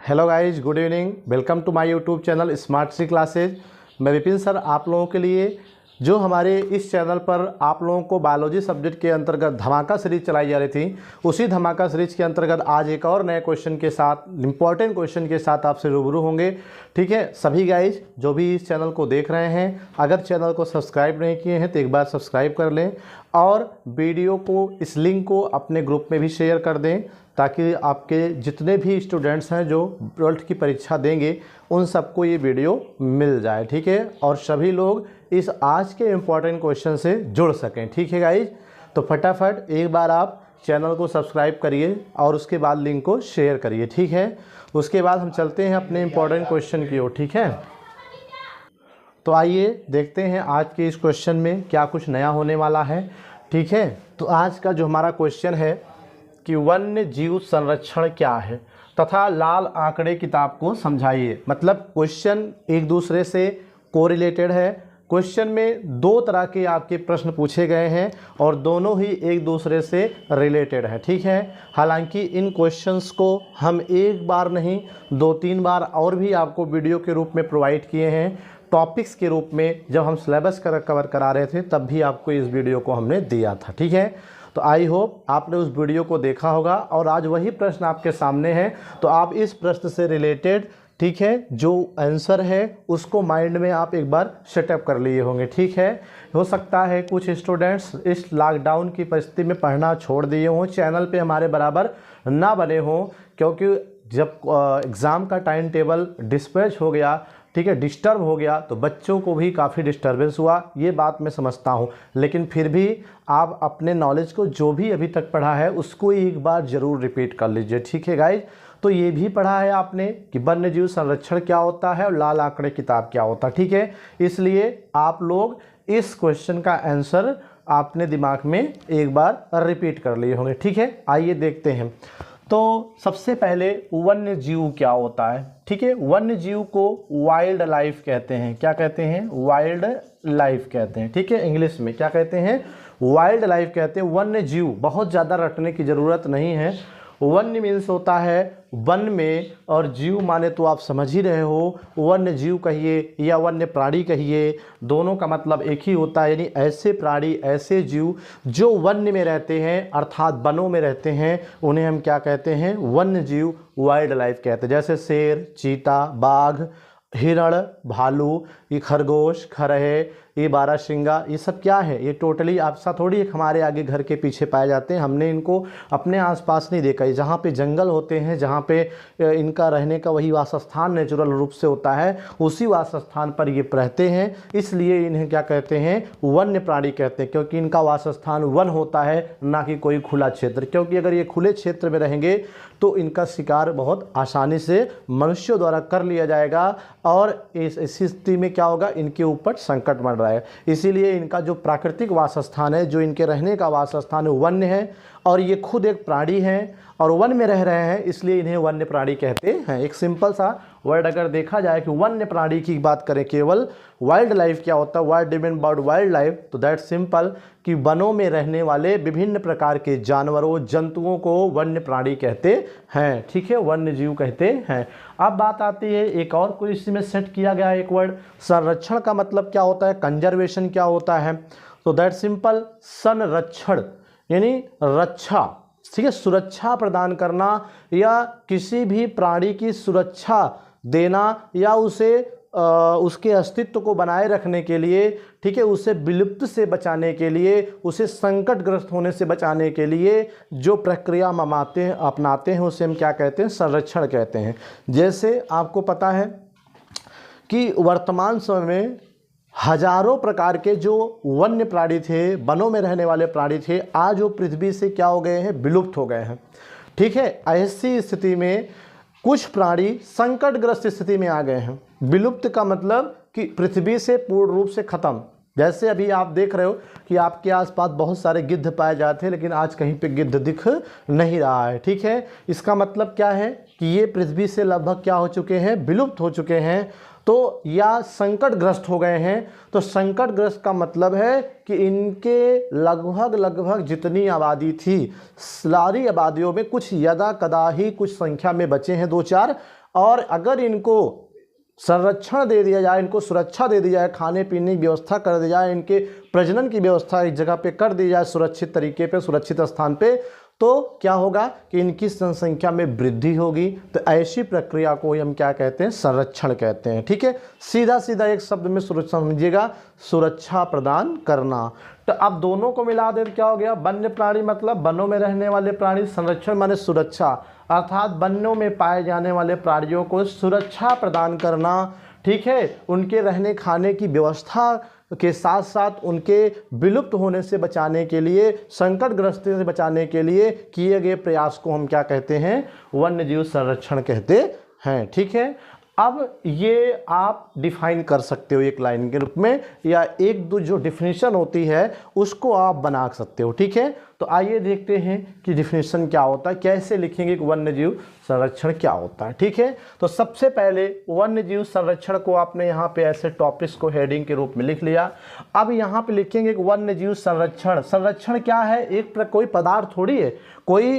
Hello guys, good evening. Welcome to my YouTube channel smart C classes. मैं Vipin sir आप लोगों के लिए जो हमारे इस चैनल पर आप लोगों को बायोलॉजी सब्जेक्ट के अंतर्गत धमाका सीरीज चलाई जा रही थी, उसी धमाका सीरीज के अंतर्गत आज एक और नए क्वेश्चन के साथ, इंपॉर्टेंट क्वेश्चन के साथ आपसे रूबरू होंगे। ठीक है, सभी गाइज जो भी इस चैनल को देख रहे हैं, अगर चैनल को सब्सक्राइब नहीं किए हैं तो एक बार सब्सक्राइब कर लें और वीडियो को, इस लिंक को अपने ग्रुप में भी शेयर कर दें, ताकि आपके जितने भी स्टूडेंट्स हैं जो 12th की परीक्षा देंगे उन सबको ये वीडियो मिल जाए। ठीक है, और सभी लोग इस आज के इम्पॉर्टेंट क्वेश्चन से जुड़ सकें। ठीक है गाइज, तो फटाफट एक बार आप चैनल को सब्सक्राइब करिए और उसके बाद लिंक को शेयर करिए। ठीक है, उसके बाद हम चलते हैं अपने इम्पॉर्टेंट क्वेश्चन की ओर। ठीक है, तो आइए देखते हैं आज के इस क्वेश्चन में क्या कुछ नया होने वाला है। ठीक है, तो आज का जो हमारा क्वेश्चन है कि वन्य जीव संरक्षण क्या है तथा लाल आंकड़े किताब को समझाइए। मतलब क्वेश्चन एक दूसरे से कोरिलेटेड है। क्वेश्चन में दो तरह के आपके प्रश्न पूछे गए हैं और दोनों ही एक दूसरे से रिलेटेड है। ठीक है, हालांकि इन क्वेश्चंस को हम एक बार नहीं 2-3 बार और भी आपको वीडियो के रूप में प्रोवाइड किए हैं, टॉपिक्स के रूप में। जब हम सिलेबस कवर करा रहे थे तब भी आपको इस वीडियो को हमने दिया था। ठीक है, तो आई होप आपने उस वीडियो को देखा होगा और आज वही प्रश्न आपके सामने है, तो आप इस प्रश्न से रिलेटेड, ठीक है, जो आंसर है उसको माइंड में आप एक बार सेटअप कर लिए होंगे। ठीक है, हो सकता है कुछ स्टूडेंट्स इस लॉकडाउन की परिस्थिति में पढ़ना छोड़ दिए हों, चैनल पे हमारे बराबर ना बने हों, क्योंकि जब एग्ज़ाम का टाइम टेबल डिस्पैच हो गया, ठीक है, डिस्टर्ब हो गया, तो बच्चों को भी काफ़ी डिस्टर्बेंस हुआ, ये बात मैं समझता हूँ। लेकिन फिर भी आप अपने नॉलेज को जो भी अभी तक पढ़ा है उसको एक बार ज़रूर रिपीट कर लीजिए। ठीक है गाइज, तो ये भी पढ़ा है आपने कि वन्य जीव संरक्षण क्या होता है और लाल आंकड़े किताब क्या होता है। ठीक है, इसलिए आप लोग इस क्वेश्चन का आंसर आपने दिमाग में एक बार रिपीट कर लिए होंगे। ठीक है, आइए देखते हैं। तो सबसे पहले वन्य जीव क्या होता है। ठीक है, वन्य जीव को वाइल्ड लाइफ कहते हैं। क्या कहते हैं? वाइल्ड लाइफ कहते हैं। ठीक है, इंग्लिश में क्या कहते हैं? वाइल्ड लाइफ कहते हैं। वन्य जीव, बहुत ज़्यादा रटने की ज़रूरत नहीं है। वन्य मीन्स होता है वन में, और जीव माने तो आप समझ ही रहे हो, वन्य जीव कहिए या वन्य प्राणी कहिए, दोनों का मतलब एक ही होता है। यानी ऐसे प्राणी, ऐसे जीव जो वन्य में रहते हैं, अर्थात वनों में रहते हैं, उन्हें हम क्या कहते हैं? वन्य जीव, वाइल्ड लाइफ कहते हैं। जैसे शेर, चीता, बाघ, हिरण, भालू, ये खरगोश, खरहे, ये बारहसिंगा, ये सब क्या है? ये टोटली आपसा थोड़ी एक हमारे आगे घर के पीछे पाए जाते हैं। हमने इनको अपने आसपास नहीं देखा है। जहाँ पे जंगल होते हैं, जहाँ पे इनका रहने का वही वासस्थान नेचुरल रूप से होता है, उसी वासस्थान पर ये रहते हैं। इसलिए इन्हें क्या कहते हैं? वन्य प्राणी कहते हैं, क्योंकि इनका वासस्थान वन होता है, ना कि कोई खुला क्षेत्र। क्योंकि अगर ये खुले क्षेत्र में रहेंगे तो इनका शिकार बहुत आसानी से मनुष्यों द्वारा कर लिया जाएगा और इस स्थिति में क्या होगा? इनके ऊपर संकट बन रहा है। इसीलिए इनका जो प्राकृतिक वासस्थान है, जो इनके रहने का वासस्थान है, वन्य है, और ये खुद एक प्राणी हैं और वन में रह रहे हैं, इसलिए इन्हें वन्य प्राणी कहते हैं। एक सिंपल सा वर्ड अगर देखा जाए कि वन्य प्राणी की बात करें, केवल वाइल्ड लाइफ क्या होता है, what do you mean about wild life, तो दैट सिंपल कि वनों में रहने वाले विभिन्न प्रकार के जानवरों, जंतुओं को वन्य प्राणी कहते हैं। ठीक है, वन्य जीव कहते हैं। अब बात आती है एक और कोई इसमें सेट किया गया एक वर्ड, संरक्षण का मतलब क्या होता है, कंजर्वेशन क्या होता है, तो दैट सिंपल संरक्षण यानी रक्षा। ठीक है, सुरक्षा प्रदान करना या किसी भी प्राणी की सुरक्षा देना या उसे उसके अस्तित्व को बनाए रखने के लिए, ठीक है, उसे विलुप्त से बचाने के लिए, उसे संकटग्रस्त होने से बचाने के लिए जो प्रक्रिया हम अपनाते हैं उसे हम क्या कहते हैं? संरक्षण कहते हैं। जैसे आपको पता है कि वर्तमान समय में हजारों प्रकार के जो वन्य प्राणी थे, वनों में रहने वाले प्राणी थे, आज वो पृथ्वी से क्या हो गए हैं? विलुप्त हो गए हैं। ठीक है, ऐसी स्थिति में कुछ प्राणी संकटग्रस्त स्थिति में आ गए हैं। विलुप्त का मतलब कि पृथ्वी से पूर्ण रूप से खत्म। जैसे अभी आप देख रहे हो कि आपके आसपास बहुत सारे गिद्ध पाए जाते हैं, लेकिन आज कहीं पे गिद्ध दिख नहीं रहा है। ठीक है, इसका मतलब क्या है कि ये पृथ्वी से लगभग क्या हो चुके हैं? विलुप्त हो चुके हैं, तो या संकटग्रस्त हो गए हैं। तो संकटग्रस्त का मतलब है कि इनके लगभग जितनी आबादी थी, सारी आबादियों में कुछ यदा कदा ही कुछ संख्या में बचे हैं 2-4, और अगर इनको संरक्षण दे दिया जाए, इनको सुरक्षा दे दी जाए, खाने पीने की व्यवस्था कर दी जाए, इनके प्रजनन की व्यवस्था एक जगह पे कर दी जाए सुरक्षित तरीके पे, सुरक्षित स्थान पे, तो क्या होगा कि इनकी जनसंख्या में वृद्धि होगी। तो ऐसी प्रक्रिया को हम क्या कहते हैं, संरक्षण कहते हैं। ठीक है, सीधा सीधा एक शब्द में सुरक्षा समझिएगा, सुरक्षा प्रदान करना। तो अब दोनों को मिला दे तो क्या हो गया, वन्य प्राणी मतलब वनों में रहने वाले प्राणी, संरक्षण माने सुरक्षा, अर्थात वनों में पाए जाने वाले प्राणियों को सुरक्षा प्रदान करना। ठीक है, उनके रहने खाने की व्यवस्था के साथ साथ उनके विलुप्त होने से बचाने के लिए, संकटग्रस्त से बचाने के लिए किए गए प्रयास को हम क्या कहते हैं, वन्य जीव संरक्षण कहते हैं। ठीक है, अब ये आप डिफाइन कर सकते हो एक लाइन के रूप में, या एक दो जो डिफिनीशन होती है उसको आप बना सकते हो। ठीक है, तो आइए देखते हैं कि डिफिनीशन क्या होता है, कैसे लिखेंगे कि वन्य जीव संरक्षण क्या होता है। ठीक है, तो सबसे पहले वन्य जीव संरक्षण को आपने यहाँ पे ऐसे टॉपिक्स को हेडिंग के रूप में लिख लिया। अब यहाँ पे लिखेंगे कि वन्य जीव संरक्षण, संरक्षण क्या है, कोई पदार्थ थोड़ी है, कोई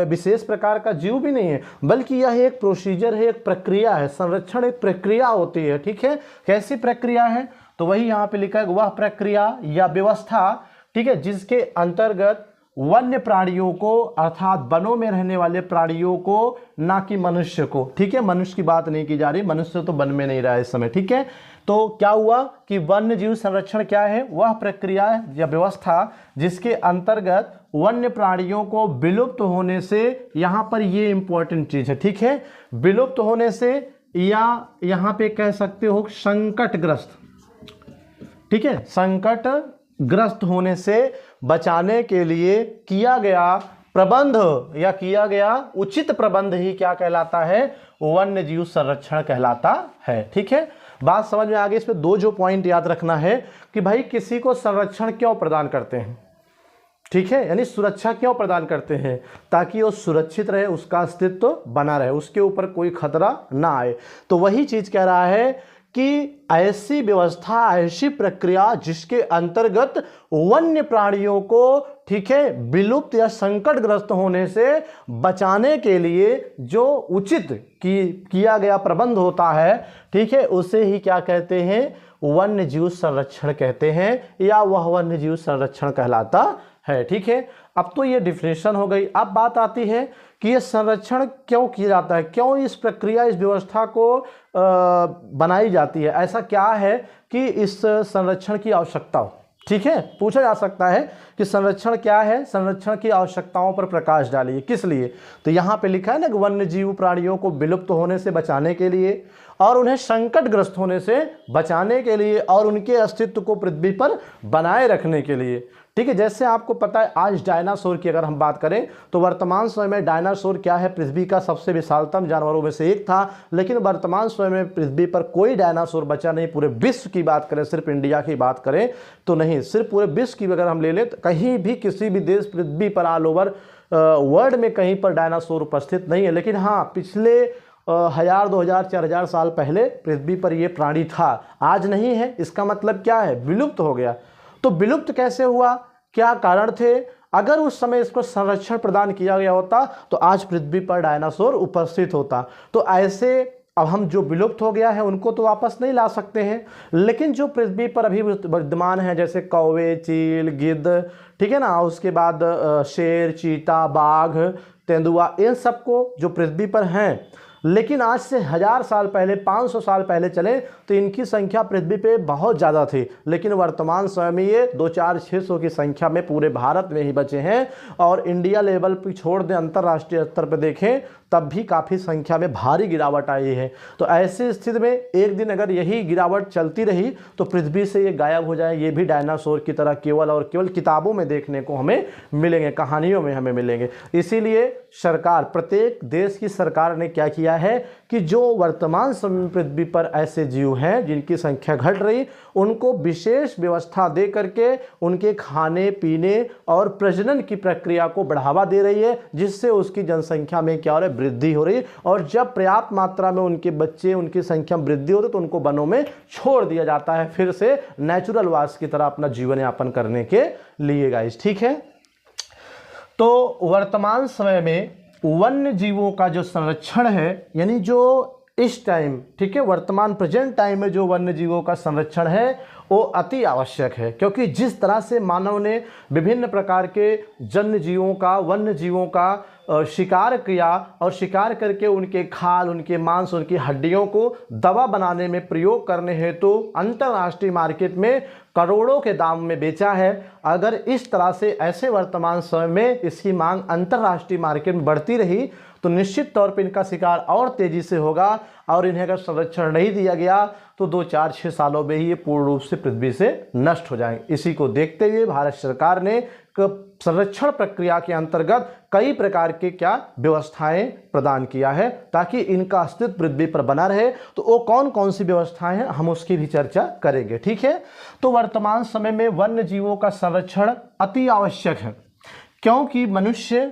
विशेष प्रकार का जीव भी नहीं है, बल्कि यह एक प्रोसीजर है, एक प्रक्रिया है। संरक्षण एक प्रक्रिया होती है। ठीक है, कैसी प्रक्रिया है, तो वही यहाँ पे लिखा है, वह प्रक्रिया या व्यवस्था, ठीक है, जिसके अंतर्गत वन्य प्राणियों को, अर्थात वनों में रहने वाले प्राणियों को, ना कि मनुष्य को। ठीक है, मनुष्य की बात नहीं की जा रही, मनुष्य तो वन में नहीं रहा इस समय। ठीक है, तो क्या हुआ कि वन्य जीव संरक्षण क्या है, वह प्रक्रिया या व्यवस्था जिसके अंतर्गत वन्य प्राणियों को विलुप्त होने से, यहाँ पर ये इंपॉर्टेंट चीज है। ठीक है, विलुप्त होने से, या यहाँ पे कह सकते हो संकटग्रस्त, ठीक है, संकटग्रस्त होने से बचाने के लिए किया गया प्रबंध या किया गया उचित प्रबंध ही क्या कहलाता है, वन्य जीव संरक्षण कहलाता है। ठीक है, बात समझ में आ गई। इसमें दो जो पॉइंट याद रखना है कि भाई किसी को संरक्षण क्यों प्रदान करते हैं। ठीक है, यानी सुरक्षा क्यों प्रदान करते हैं, ताकि वो सुरक्षित रहे, उसका अस्तित्व बना रहे, उसके ऊपर कोई खतरा ना आए। तो वही चीज कह रहा है कि ऐसी व्यवस्था, ऐसी प्रक्रिया जिसके अंतर्गत वन्य प्राणियों को, ठीक है, विलुप्त या संकटग्रस्त होने से बचाने के लिए जो उचित किया गया प्रबंध होता है, ठीक है, उसे ही क्या कहते हैं, वन्य जीव संरक्षण कहते हैं, या वह वन्य जीव संरक्षण कहलाता है। ठीक है, अब तो ये डिफिनेशन हो गई। अब बात आती है कि ये संरक्षण क्यों किया जाता है, क्यों इस प्रक्रिया, इस व्यवस्था को बनाई जाती है, ऐसा क्या है कि इस संरक्षण की आवश्यकता हो। ठीक है, पूछा जा सकता है कि संरक्षण क्या है, संरक्षण की आवश्यकताओं पर प्रकाश डालिए, किस लिए। तो यहाँ पे लिखा है ना कि वन्य जीव प्राणियों को विलुप्त होने से बचाने के लिए, और उन्हें संकटग्रस्त होने से बचाने के लिए, और उनके अस्तित्व को पृथ्वी पर बनाए रखने के लिए। ठीक है, जैसे आपको पता है आज डायनासोर की अगर हम बात करें तो वर्तमान समय में डायनासोर क्या है, पृथ्वी का सबसे विशालतम जानवरों में से एक था, लेकिन वर्तमान समय में पृथ्वी पर कोई डायनासोर बचा नहीं। पूरे विश्व की बात करें, सिर्फ इंडिया की बात करें तो नहीं, सिर्फ पूरे विश्व की अगर हम ले लें तो कहीं भी किसी भी देश पृथ्वी पर ऑल ओवर वर्ल्ड में कहीं पर डायनासोर उपस्थित नहीं है। लेकिन हाँ, पिछले 1000, 2000, 4000 साल पहले पृथ्वी पर यह प्राणी था, आज नहीं है। इसका मतलब क्या है, विलुप्त हो गया। तो विलुप्त कैसे हुआ, क्या कारण थे, अगर उस समय इसको संरक्षण प्रदान किया गया होता तो आज पृथ्वी पर डायनासोर उपस्थित होता। तो ऐसे अब हम जो विलुप्त हो गया है उनको तो वापस नहीं ला सकते हैं, लेकिन जो पृथ्वी पर अभी विद्यमान है, जैसे कौवे, चील, गिद्ध, ठीक है ना, उसके बाद शेर, चीता, बाघ, तेंदुआ, इन सबको जो पृथ्वी पर हैं, लेकिन आज से 1000 साल पहले, 500 साल पहले चले तो इनकी संख्या पृथ्वी पे बहुत ज़्यादा थी, लेकिन वर्तमान समय में ये 2-4-600 की संख्या में पूरे भारत में ही बचे हैं। और इंडिया लेवल पर छोड़ दें, अंतर्राष्ट्रीय स्तर पर देखें तब भी काफ़ी संख्या में भारी गिरावट आई है। तो ऐसी स्थिति में एक दिन अगर यही गिरावट चलती रही तो पृथ्वी से ये गायब हो जाए, ये भी डायनासोर की तरह केवल और केवल किताबों में देखने को हमें मिलेंगे, कहानियों में हमें मिलेंगे। इसीलिए सरकार, प्रत्येक देश की सरकार ने क्या किया है कि जो वर्तमान समय पृथ्वी पर ऐसे जीव हैं जिनकी संख्या घट रही, उनको विशेष व्यवस्था दे करके उनके खाने पीने और प्रजनन की प्रक्रिया को बढ़ावा दे रही है, जिससे उसकी जनसंख्या में क्या हो रहा है, वृद्धि हो रही है। और जब पर्याप्त मात्रा में उनके बच्चे, उनकी संख्या में वृद्धि होती है तो उनको वनों में छोड़ दिया जाता है, फिर से नेचुरल वास की तरह अपना जीवन यापन करने के लिए। गाइस ठीक है, तो वर्तमान समय में वन्य जीवों का जो संरक्षण है, यानी जो इस टाइम, ठीक है, वर्तमान प्रेजेंट टाइम में जो वन्य जीवों का संरक्षण है वो अति आवश्यक है। क्योंकि जिस तरह से मानव ने विभिन्न प्रकार के जन्य जीवों का, वन्य जीवों का शिकार किया और शिकार करके उनके खाल, उनके मांस, उनकी हड्डियों को दवा बनाने में प्रयोग करने हेतु अंतर्राष्ट्रीय मार्केट में करोड़ों के दाम में बेचा है। अगर इस तरह से ऐसे वर्तमान समय में इसकी मांग अंतर्राष्ट्रीय मार्केट में बढ़ती रही तो निश्चित तौर पर इनका शिकार और तेजी से होगा और इन्हें अगर संरक्षण नहीं दिया गया तो 2-4-6 सालों में ही ये पूर्ण रूप से पृथ्वी से नष्ट हो जाएंगे। इसी को देखते हुए भारत सरकार ने संरक्षण प्रक्रिया के अंतर्गत कई प्रकार के क्या व्यवस्थाएं प्रदान किया है ताकि इनका अस्तित्व पृथ्वी पर बना रहे। तो वो कौन कौन सी व्यवस्थाएं हैं हम उसकी भी चर्चा करेंगे, ठीक है। तो वर्तमान समय में वन्य जीवों का संरक्षण अति आवश्यक है, क्योंकि मनुष्य,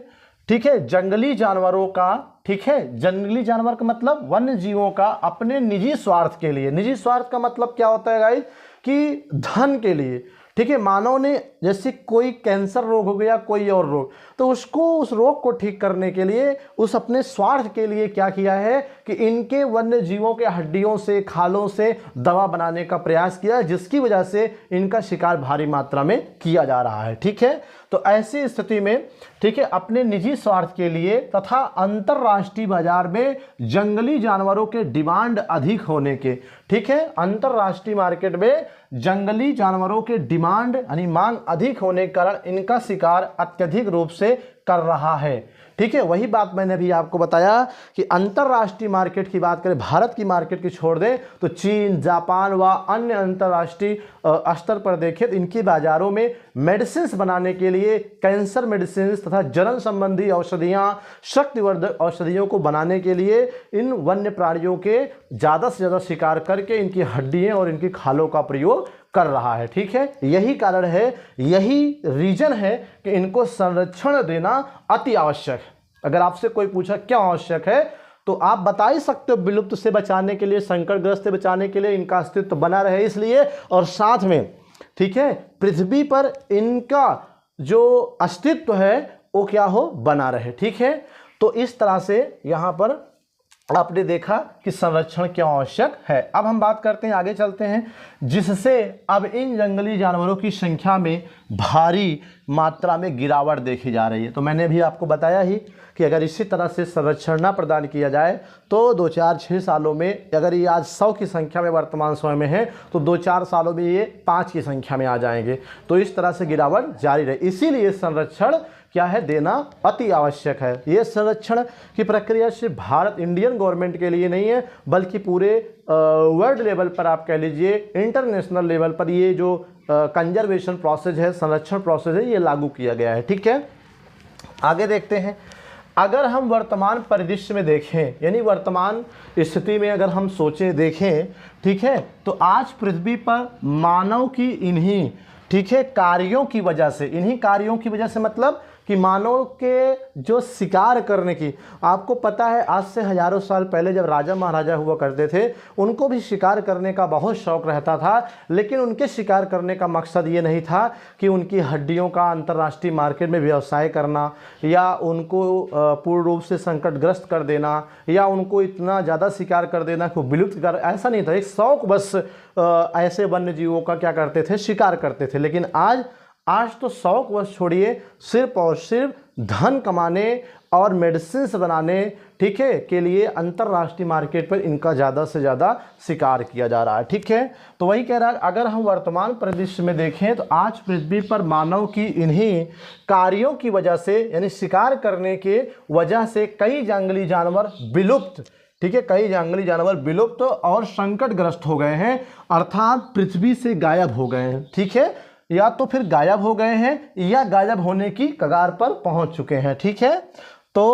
ठीक है, जंगली जानवरों का, ठीक है, जंगली जानवर का मतलब वन्य जीवों का अपने निजी स्वार्थ के लिए, निजी स्वार्थ का मतलब क्या होता है गाइस, कि धन के लिए, ठीक है, मानव ने जैसे कोई कैंसर रोग हो गया, कोई और रोग, तो उसको, उस रोग को ठीक करने के लिए, उस अपने स्वार्थ के लिए क्या किया है कि इनके वन्य जीवों के हड्डियों से, खालों से दवा बनाने का प्रयास किया, जिसकी वजह से इनका शिकार भारी मात्रा में किया जा रहा है, ठीक है। तो ऐसी स्थिति में, ठीक है, अपने निजी स्वार्थ के लिए तथा अंतर्राष्ट्रीय बाजार में जंगली जानवरों के डिमांड अधिक होने के, ठीक है, अंतर्राष्ट्रीय मार्केट में जंगली जानवरों के डिमांड यानी मांग अधिक होने के कारण इनका शिकार अत्यधिक रूप से कर रहा है, ठीक है। वही बात मैंने भी आपको बताया कि अंतर्राष्ट्रीय मार्केट की बात करें, भारत की मार्केट की छोड़ दें तो चीन, जापान व अन्य अंतर्राष्ट्रीय स्तर पर देखें तो इनकी बाजारों में मेडिसिन बनाने के लिए, कैंसर मेडिसिन तथा जलन संबंधी औषधियाँ, शक्तिवर्धक औषधियों को बनाने के लिए इन वन्य प्राणियों के ज़्यादा से ज़्यादा शिकार करके इनकी हड्डियाँ और इनकी खालों का प्रयोग कर रहा है, ठीक है। यही कारण है, यही रीजन है कि इनको संरक्षण देना अति आवश्यक है। अगर आपसे कोई पूछा क्या आवश्यक है तो आप बता ही सकते हो, विलुप्त से बचाने के लिए, संकटग्रस्त से बचाने के लिए, इनका अस्तित्व बना रहे इसलिए, और साथ में, ठीक है, पृथ्वी पर इनका जो अस्तित्व है वो क्या हो, बना रहे, ठीक है। तो इस तरह से यहाँ पर आपने देखा कि संरक्षण क्यों आवश्यक है। अब हम बात करते हैं, आगे चलते हैं, जिससे अब इन जंगली जानवरों की संख्या में भारी मात्रा में गिरावट देखी जा रही है। तो मैंने भी आपको बताया ही कि अगर इसी तरह से संरक्षण ना प्रदान किया जाए तो 2-4-6 सालों में, अगर ये आज 100 की संख्या में वर्तमान समय में है तो 2-4 सालों में ये 5 की संख्या में आ जाएंगे। तो इस तरह से गिरावट जारी रहे, इसीलिए संरक्षण क्या है, देना अति आवश्यक है। ये संरक्षण की प्रक्रिया सिर्फ भारत, इंडियन गवर्नमेंट के लिए नहीं है, बल्कि पूरे वर्ल्ड लेवल पर, आप कह लीजिए इंटरनेशनल लेवल पर ये जो कंजर्वेशन प्रोसेस है, संरक्षण प्रोसेस है, ये लागू किया गया है, ठीक है। आगे देखते हैं, अगर हम वर्तमान परिदृश्य में देखें, यानी वर्तमान स्थिति में अगर हम सोचें, देखें, ठीक है, तो आज पृथ्वी पर मानव की इन्हीं, ठीक है, कार्यों की वजह से, इन्हीं कार्यों की वजह से मतलब कि मानव के जो शिकार करने की, आपको पता है आज से हजारों साल पहले जब राजा महाराजा हुआ करते थे उनको भी शिकार करने का बहुत शौक रहता था, लेकिन उनके शिकार करने का मकसद ये नहीं था कि उनकी हड्डियों का अंतर्राष्ट्रीय मार्केट में व्यवसाय करना या उनको पूर्ण रूप से संकटग्रस्त कर देना या उनको इतना ज़्यादा शिकार कर देना कि वो विलुप्त कर, ऐसा नहीं था। एक शौक बस ऐसे वन्य जीवों का क्या करते थे, शिकार करते थे। लेकिन आज तो शौक बस छोड़िए, सिर्फ और सिर्फ धन कमाने और मेडिसिन बनाने, ठीक है, के लिए अंतर्राष्ट्रीय मार्केट पर इनका ज़्यादा से ज़्यादा शिकार किया जा रहा है, ठीक है। तो वही कह रहा है, अगर हम वर्तमान परिदृश्य में देखें तो आज पृथ्वी पर मानव की इन्हीं कार्यों की वजह से, यानी शिकार करने के वजह से कई जंगली जानवर विलुप्त, ठीक है, कई जंगली जानवर विलुप्त और संकटग्रस्त हो गए हैं, अर्थात पृथ्वी से गायब हो गए हैं, ठीक है, या तो फिर गायब हो गए हैं या गायब होने की कगार पर पहुंच चुके हैं, ठीक है। तो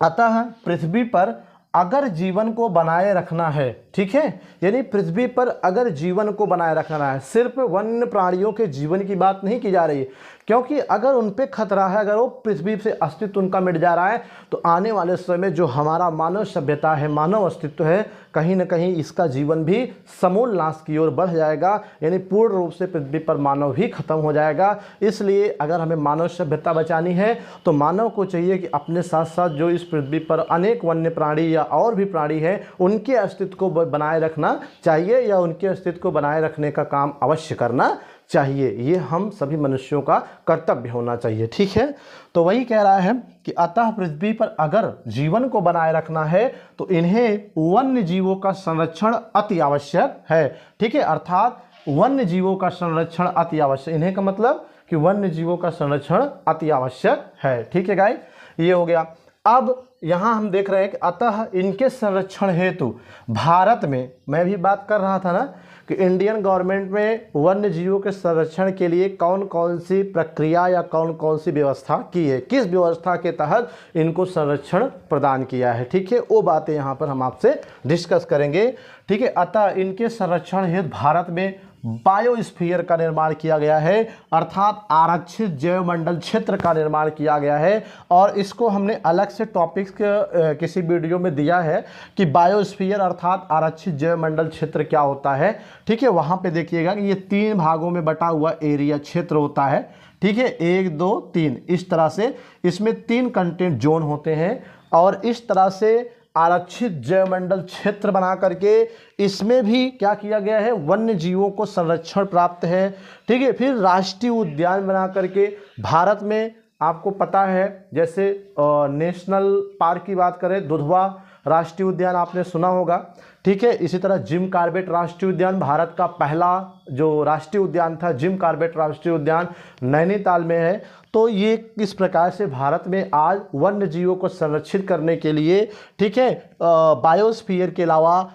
अतः पृथ्वी पर अगर जीवन को बनाए रखना है, ठीक है, यानी पृथ्वी पर अगर जीवन को बनाए रखना है, सिर्फ वन्य प्राणियों के जीवन की बात नहीं की जा रही है, क्योंकि अगर उन पे खतरा है, अगर वो पृथ्वी से अस्तित्व उनका मिट जा रहा है, तो आने वाले समय में जो हमारा मानव सभ्यता है, मानव अस्तित्व है, कहीं ना कहीं इसका जीवन भी समूल नाश की ओर बढ़ जाएगा, यानी पूर्ण रूप से पृथ्वी पर मानव ही खत्म हो जाएगा। इसलिए अगर हमें मानव सभ्यता बचानी है तो मानव को चाहिए कि अपने साथ साथ जो इस पृथ्वी पर अनेक वन्य प्राणी या और भी प्राणी हैं, उनके अस्तित्व को बनाए रखना चाहिए, या उनके अस्तित्व को बनाए रखने का काम अवश्य करना चाहिए। ये हम सभी मनुष्यों का कर्तव्य होना चाहिए। ठीक है, तो वही कह रहा है कि अतः पृथ्वी पर अगर जीवन को बनाए रखना है तो इन्हें वन्य जीवों का संरक्षण अति आवश्यक है। ठीक है, अर्थात वन्य जीवों का संरक्षण अति आवश्यक, इन्हें का मतलब कि वन्य जीवों का संरक्षण अति आवश्यक है। ठीक है गाइस, ये हो गया। अब यहाँ हम देख रहे हैं कि अतः इनके संरक्षण हेतु भारत में, मैं भी बात कर रहा था ना कि इंडियन गवर्नमेंट में वन्य जीवों के संरक्षण के लिए कौन कौन सी प्रक्रिया या कौन कौन सी व्यवस्था की है, किस व्यवस्था के तहत इनको संरक्षण प्रदान किया है। ठीक है, वो बातें यहाँ पर हम आपसे डिस्कस करेंगे। ठीक है, अतः इनके संरक्षण हेतु भारत में बायोस्फीयर का निर्माण किया गया है, अर्थात आरक्षित जैवमंडल क्षेत्र का निर्माण किया गया है। और इसको हमने अलग से टॉपिक्स किसी वीडियो में दिया है कि बायोस्फीयर अर्थात आरक्षित जैवमंडल क्षेत्र क्या होता है। ठीक है, वहाँ पे देखिएगा कि ये 3 भागों में बटा हुआ एरिया क्षेत्र होता है। ठीक है, 1 2 3 इस तरह से इसमें 3 कंटेंट जोन होते हैं, और इस तरह से आरक्षित जैवमंडल क्षेत्र बना करके इसमें भी क्या किया गया है, वन्य जीवों को संरक्षण प्राप्त है। ठीक है, फिर राष्ट्रीय उद्यान बना करके भारत में आपको पता है, जैसे नेशनल पार्क की बात करें, दुधवा राष्ट्रीय उद्यान आपने सुना होगा। ठीक है, इसी तरह जिम कॉर्बेट राष्ट्रीय उद्यान भारत का पहला जो राष्ट्रीय उद्यान था, जिम कॉर्बेट राष्ट्रीय उद्यान नैनीताल में है। तो ये इस प्रकार से भारत में आज वन्य जीवों को संरक्षित करने के लिए, ठीक है, बायोस्फीयर के अलावा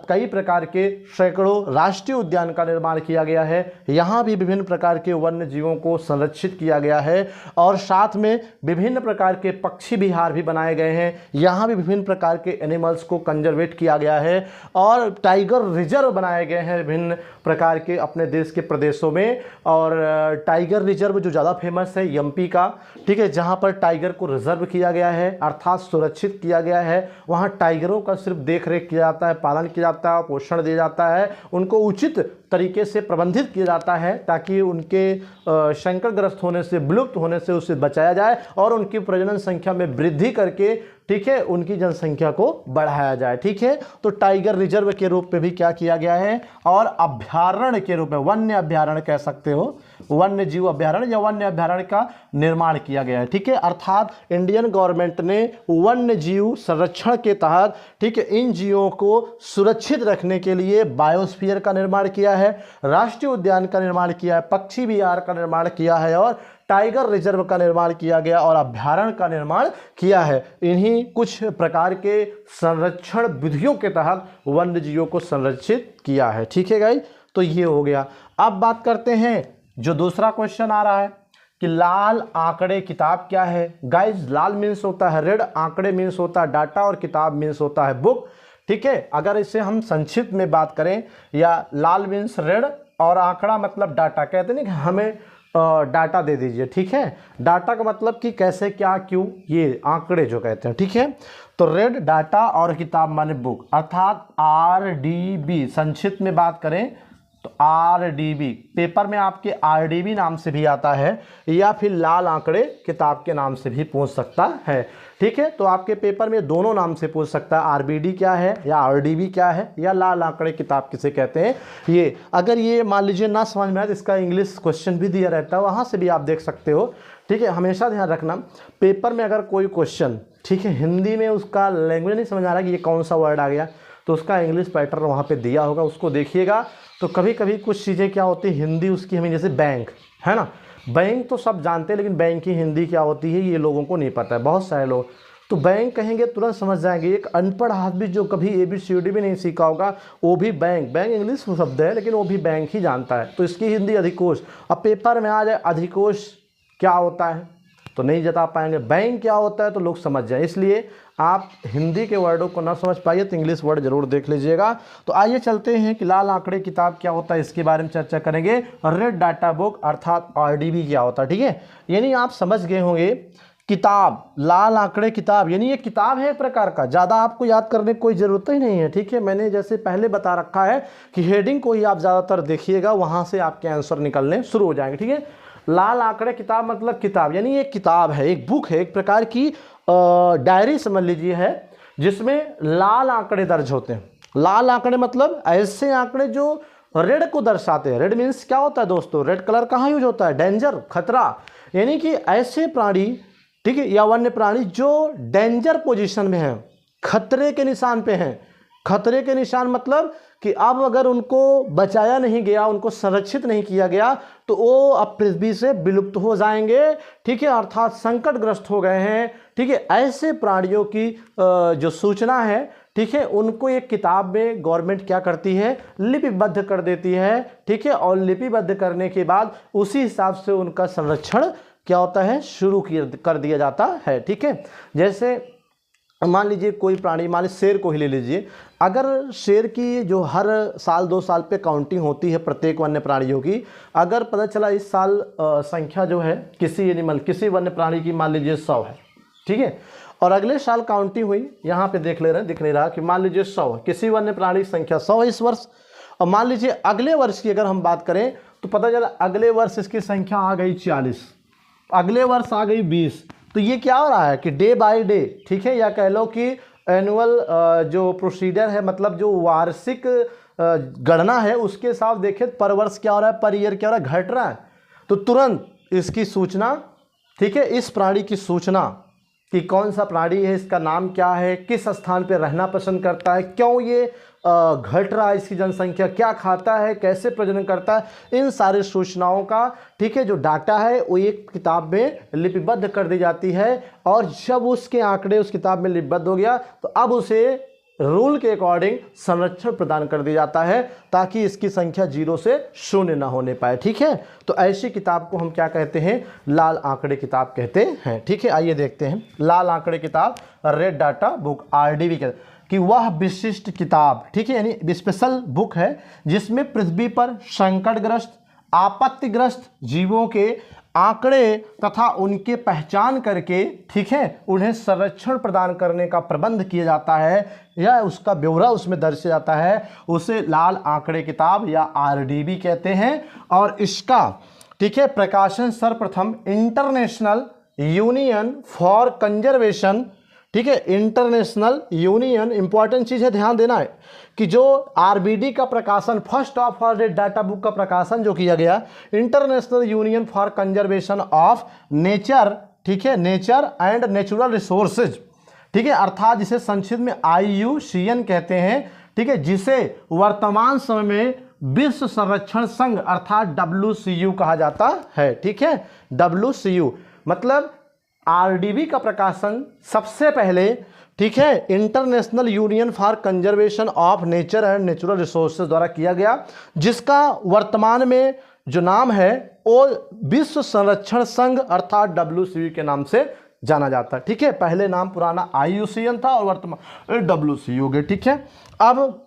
कई प्रकार के सैकड़ों राष्ट्रीय उद्यान का निर्माण किया गया है। यहाँ भी विभिन्न प्रकार के वन्य जीवों को संरक्षित किया गया है, और साथ में विभिन्न प्रकार के पक्षी विहार भी बनाए गए हैं। यहाँ भी विभिन्न प्रकार के एनिमल्स को कंजर्वेट किया गया है, और टाइगर रिजर्व बनाए गए हैं विभिन्न प्रकार के अपने देश के प्रदेशों में। और टाइगर रिजर्व जो ज़्यादा फेमस है एमपी का, ठीक है, जहाँ पर टाइगर को रिजर्व किया गया है अर्थात सुरक्षित किया गया है। वहाँ टाइगरों का सिर्फ देख रेख किया जाता है, पालन किया जाता है, पोषण दिया जाता है, उनको उचित तरीके से प्रबंधित किया जाता है ताकि उनके संकटग्रस्त होने से, विलुप्त होने से उसे बचाया जाए, और उनकी प्रजनन संख्या में वृद्धि करके, ठीक है, उनकी जनसंख्या को बढ़ाया जाए। ठीक है, तो टाइगर रिजर्व के रूप में भी क्या किया गया है, और अभ्यारण्य के रूप में, वन्य अभ्यारण्य कह सकते हो, वन्य जीव अभ्यारण्य या वन्य अभ्यारण्य का निर्माण किया गया है। ठीक है, अर्थात इंडियन गवर्नमेंट ने वन्य जीव संरक्षण के तहत, ठीक है, इन जीवों को सुरक्षित रखने के लिए बायोस्फीयर का निर्माण किया है, राष्ट्रीय उद्यान का निर्माण किया है, पक्षी विहार का निर्माण किया है, और टाइगर रिजर्व का निर्माण किया गया, और अभ्यारण्य का निर्माण किया है। इन्हीं कुछ प्रकार के संरक्षण विधियों के तहत वन्य जीवों को संरक्षित किया है। ठीक है गाइस, तो ये हो गया। अब बात करते हैं जो दूसरा क्वेश्चन आ रहा है कि लाल आंकड़े किताब क्या है। गाइस, लाल मीन्स होता है रेड, आंकड़े मीन्स होता है डाटा, और किताब मीन्स होता है बुक। ठीक है, अगर इसे हम संक्षिप्त में बात करें, या लाल मीन्स रेड और आंकड़ा मतलब डाटा, कहते नहीं कि हमें डाटा दे दीजिए। ठीक है, डाटा का मतलब कि कैसे, क्या, क्यों, ये आंकड़े जो कहते हैं। ठीक है, तो रेड डाटा और किताब माने बुक, अर्थात RDB संक्षिप्त में बात करें तो RDB, पेपर में आपके RDB नाम से भी आता है, या फिर लाल आंकड़े किताब के नाम से भी पूछ सकता है। ठीक है, तो आपके पेपर में दोनों नाम से पूछ सकता है, RBD क्या है या RDB क्या है, या लाल आंकड़े किताब किसे कहते हैं। ये अगर ये मान लीजिए ना समझ में आए तो इसका इंग्लिश क्वेश्चन भी दिया रहता है, वहाँ से भी आप देख सकते हो। ठीक है, हमेशा ध्यान रखना, पेपर में अगर कोई क्वेश्चन, ठीक है, हिंदी में उसका लैंग्वेज नहीं समझ आ रहा कि ये कौन सा वर्ड आ गया, तो उसका इंग्लिश पैटर्न वहाँ पे दिया होगा, उसको देखिएगा। तो कभी कभी कुछ चीज़ें क्या होती है, हिंदी उसकी हमें, जैसे बैंक है ना, बैंक तो सब जानते हैं, लेकिन बैंक की हिंदी क्या होती है ये लोगों को नहीं पता है, बहुत सारे लोग। तो बैंक कहेंगे तुरंत समझ जाएंगे। एक अनपढ़ आदमी जो कभी ABCD भी नहीं सीखा होगा, वो भी बैंक इंग्लिश शब्द है, लेकिन वो भी बैंक ही जानता है, तो इसकी हिंदी अधिकोष। अब पेपर में आ जाए अधिकोष क्या होता है, तो नहीं जता पाएंगे। बैंक क्या होता है तो लोग समझ जाए, इसलिए आप हिंदी के वर्डों को ना समझ पाइए तो इंग्लिश वर्ड जरूर देख लीजिएगा। तो आइए चलते हैं कि लाल आंकड़े किताब क्या होता है, इसके बारे में चर्चा करेंगे। रेड डाटा बुक अर्थात RDB क्या होता है, ठीक है। यानी आप समझ गए होंगे किताब, लाल आंकड़े किताब यानी ये किताब है एक प्रकार का, ज़्यादा आपको याद करने की कोई ज़रूरत ही नहीं है, ठीक है। मैंने जैसे पहले बता रखा है कि हेडिंग को ही आप ज़्यादातर देखिएगा, वहाँ से आपके आंसर निकलने शुरू हो जाएंगे, ठीक है। लाल आंकड़े किताब मतलब किताब यानी एक किताब है, एक बुक है, एक प्रकार की डायरी समझ लीजिए है, जिसमें लाल आंकड़े दर्ज होते हैं। लाल आंकड़े मतलब ऐसे आंकड़े जो रेड को दर्शाते हैं। रेड मीन्स क्या होता है दोस्तों, रेड कलर कहाँ यूज होता है, डेंजर, खतरा, यानी कि ऐसे प्राणी, ठीक है, या वन्य प्राणी जो डेंजर पोजीशन में हैं, खतरे के निशान पे हैं। खतरे के निशान मतलब कि अब अगर उनको बचाया नहीं गया, उनको संरक्षित नहीं किया गया तो वो अब पृथ्वी से विलुप्त हो जाएंगे, ठीक है, अर्थात संकटग्रस्त हो गए हैं, ठीक है। ऐसे प्राणियों की जो सूचना है, ठीक है, उनको एक किताब में गवर्नमेंट क्या करती है, लिपिबद्ध कर देती है, ठीक है। और लिपिबद्ध करने के बाद उसी हिसाब से उनका संरक्षण क्या होता है, शुरू कर दिया जाता है, ठीक है। जैसे मान लीजिए कोई प्राणी, मान लीजिए शेर को ही ले लीजिए, अगर शेर की जो हर साल 2 साल पे काउंटिंग होती है प्रत्येक वन्य प्राणियों की, अगर पता चला इस साल संख्या जो है किसी एनिमल, किसी वन्य प्राणी की मान लीजिए 100 है, ठीक है, और अगले साल काउंटिंग हुई, यहाँ पे देख ले रहे हैं, दिख नहीं रहा कि मान लीजिए 100 है, किसी वन्य प्राणी की संख्या 100 है इस वर्ष, और मान लीजिए अगले वर्ष की अगर हम बात करें तो पता चला अगले वर्ष इसकी संख्या आ गई 40, अगले वर्ष आ गई 20। तो ये क्या हो रहा है कि डे बाय डे, ठीक है, या कह लो कि एनुअल जो प्रोसीजर है, मतलब जो वार्षिक गणना है उसके साथ देखें पर वर्ष क्या हो रहा है, पर ईयर क्या हो रहा है, घट रहा है। तो तुरंत इसकी सूचना, ठीक है, इस प्राणी की सूचना कि कौन सा प्राणी है, इसका नाम क्या है, किस स्थान पे रहना पसंद करता है, क्यों ये घट रहा है, इसकी जनसंख्या क्या खाता है, कैसे प्रजनन करता है, इन सारी सूचनाओं का, ठीक है, जो डाटा है वो एक किताब में लिपिबद्ध कर दी जाती है। और जब उसके आंकड़े उस किताब में लिपिबद्ध हो गया तो अब उसे रूल के अकॉर्डिंग संरक्षण प्रदान कर दिया जाता है ताकि इसकी संख्या 0 से 0 ना होने पाए, ठीक है। तो ऐसी किताब को हम क्या कहते हैं, लाल आंकड़े किताब कहते हैं, ठीक है। आइए देखते हैं लाल आंकड़े किताब, रेड डाटा बुक RDB कहते हैं कि वह विशिष्ट किताब, ठीक है, यानी स्पेशल बुक है जिसमें पृथ्वी पर संकटग्रस्त, आपत्तिग्रस्त जीवों के आंकड़े तथा उनके पहचान करके, ठीक है, उन्हें संरक्षण प्रदान करने का प्रबंध किया जाता है या उसका ब्यौरा उसमें दर्ज किया जाता है, उसे लाल आंकड़े किताब या RDB कहते हैं। और इसका, ठीक है, प्रकाशन सर्वप्रथम इंटरनेशनल यूनियन फॉर कंजर्वेशन, ठीक है, इंटरनेशनल यूनियन, इंपॉर्टेंट चीज़ है, ध्यान देना है कि जो RBD का प्रकाशन, first of all red data book का प्रकाशन जो किया गया, international union for conservation of nature, ठीक है, नेचर एंड नेचुरल रिसोर्सेज, ठीक है, अर्थात जिसे संक्षिप्त में IUCN कहते हैं, ठीक है, जिसे वर्तमान समय में विश्व संरक्षण संघ अर्थात WCU कहा जाता है, ठीक है। WCU मतलब RDB का प्रकाशन सबसे पहले, ठीक है, international union for conservation of nature and natural resources द्वारा किया गया, जिसका वर्तमान में जो नाम है वो विश्व संरक्षण संघ अर्थात WCU के नाम से जाना जाता है, ठीक है। पहले नाम पुराना IUCN था और वर्तमान WCU गए, ठीक है। अब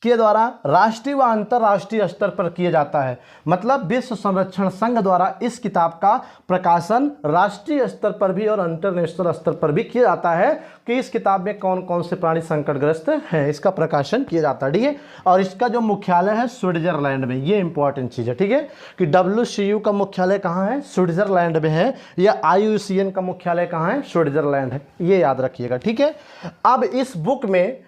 के द्वारा राष्ट्रीय व अंतर्राष्ट्रीय स्तर पर किया जाता है, मतलब विश्व संरक्षण संघ द्वारा इस किताब का प्रकाशन राष्ट्रीय स्तर पर भी और इंटरनेशनल स्तर पर भी किया जाता है कि इस किताब में कौन कौन से प्राणी संकटग्रस्त हैं, इसका प्रकाशन किया जाता है, ठीक है। और इसका जो मुख्यालय है स्विट्जरलैंड में, ये इंपॉर्टेंट चीज़ है, ठीक है, कि WCU का मुख्यालय कहाँ है, स्विट्जरलैंड में है, या IUCN का मुख्यालय कहाँ है, स्विट्जरलैंड है, ये याद रखिएगा, ठीक है। अब इस बुक में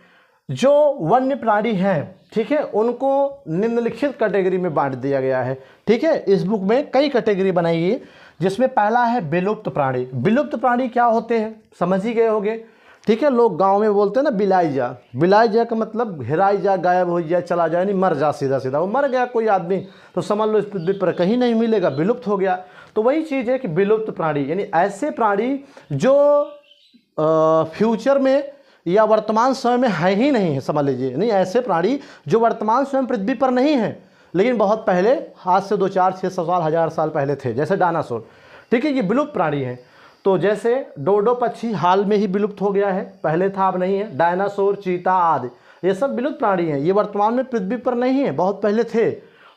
जो वन्य प्राणी हैं, ठीक है, उनको निम्नलिखित कैटेगरी में बांट दिया गया है, ठीक है। इस बुक में कई कैटेगरी बनाई गई, जिसमें पहला है विलुप्त प्राणी। विलुप्त प्राणी क्या होते हैं समझ ही गए होंगे, ठीक है। लोग गांव में बोलते हैं ना बिलाई जा, बिलाई जा का मतलब हेराई जा, गायब हो जाए, चला जाए, नहीं मर जा, सीधा सीधा वो मर गया कोई आदमी तो समझ लो इस पृथ्वी पर कहीं नहीं मिलेगा, विलुप्त हो गया। तो वही चीज़ है कि विलुप्त प्राणी यानी ऐसे प्राणी जो फ्यूचर में या वर्तमान समय में है ही नहीं है, समझ लीजिए, नहीं ऐसे प्राणी जो वर्तमान समय पृथ्वी पर नहीं है लेकिन बहुत पहले, आज से 2, 4, 6, 7 साल, 1000 साल पहले थे, जैसे डायनासोर, ठीक है, ये विलुप्त प्राणी है। तो जैसे डोडो पक्षी हाल में ही विलुप्त हो गया है, पहले था अब नहीं है। डायनासोर, चीता आदि ये सब विलुप्त प्राणी हैं, ये वर्तमान में पृथ्वी पर नहीं है, बहुत पहले थे।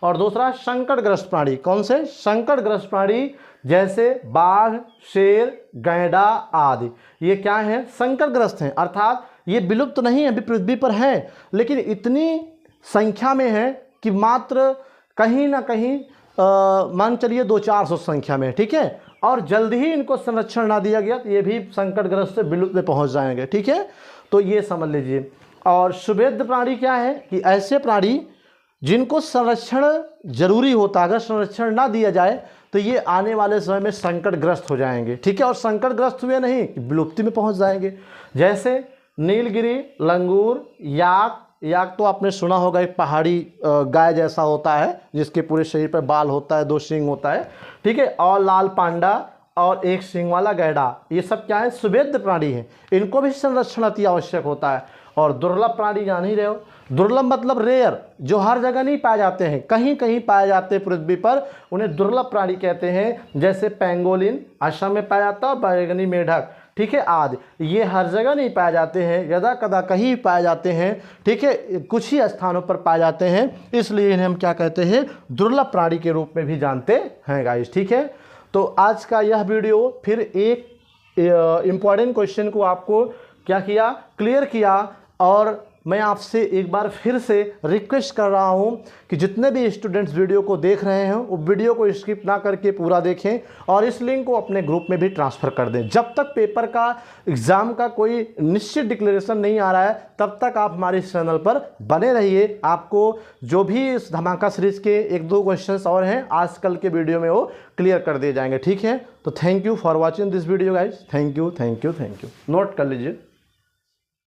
और दूसरा संकटग्रस्त प्राणी, कौन से? संकटग्रस्त प्राणी जैसे बाघ, शेर, गैंडा आदि, ये क्या हैं? संकटग्रस्त हैं, अर्थात ये विलुप्त नहीं है, अभी पृथ्वी पर हैं, लेकिन इतनी संख्या में है कि मात्र कहीं ना कहीं मान चलिए 200-400 संख्या में, ठीक है। और जल्द ही इनको संरक्षण ना दिया गया तो ये भी संकटग्रस्त से विलुप्त में पहुंच जाएंगे, ठीक है। तो ये समझ लीजिए। और सुभेद्य प्राणी क्या है कि ऐसे प्राणी जिनको संरक्षण जरूरी होता है, अगर संरक्षण ना दिया जाए तो ये आने वाले समय में संकटग्रस्त हो जाएंगे, ठीक है। और संकटग्रस्त हुए नहीं, विलुप्ति में पहुंच जाएंगे। जैसे नीलगिरी, लंगूर, याक। याक तो आपने सुना होगा, एक पहाड़ी गाय जैसा होता है जिसके पूरे शरीर पर बाल होता है, 2 सींग होता है, ठीक है। और लाल पांडा और 1 सींग वाला गैंडा, ये सब क्या है? सुभेद्य प्राणी हैं, इनको भी संरक्षण अति आवश्यक होता है। और दुर्लभ प्राणी जान ही रहे हो, दुर्लभ मतलब रेयर, जो हर जगह नहीं पाए जाते हैं, कहीं कहीं पाए जाते हैं पृथ्वी पर, उन्हें दुर्लभ प्राणी कहते हैं। जैसे पेंगोलिन असम में पाया जाता है, बैगनी मेढक, ठीक है, आदि, ये हर जगह नहीं पाए जाते हैं, यदा कदा कहीं पाए जाते हैं, ठीक है, कुछ ही स्थानों पर पाए जाते हैं, इसलिए इन्हें हम क्या कहते हैं? दुर्लभ प्राणी के रूप में भी जानते हैं गाइस, ठीक है। तो आज का यह वीडियो फिर एक इम्पॉर्टेंट क्वेश्चन को आपको क्या किया? क्लियर किया। और मैं आपसे एक बार फिर से रिक्वेस्ट कर रहा हूं कि जितने भी स्टूडेंट्स वीडियो को देख रहे हैं वो वीडियो को स्किप ना करके पूरा देखें और इस लिंक को अपने ग्रुप में भी ट्रांसफ़र कर दें। जब तक पेपर का एग्ज़ाम का कोई निश्चित डिक्लेरेशन नहीं आ रहा है तब तक आप हमारे इस चैनल पर बने रहिए। आपको जो भी इस धमाका सीरीज़ के 1-2 क्वेश्चंस और हैं आजकल के वीडियो में वो क्लियर कर दिए जाएंगे, ठीक है। तो thank you for watching this video guys, thank you. Note कर लीजिए।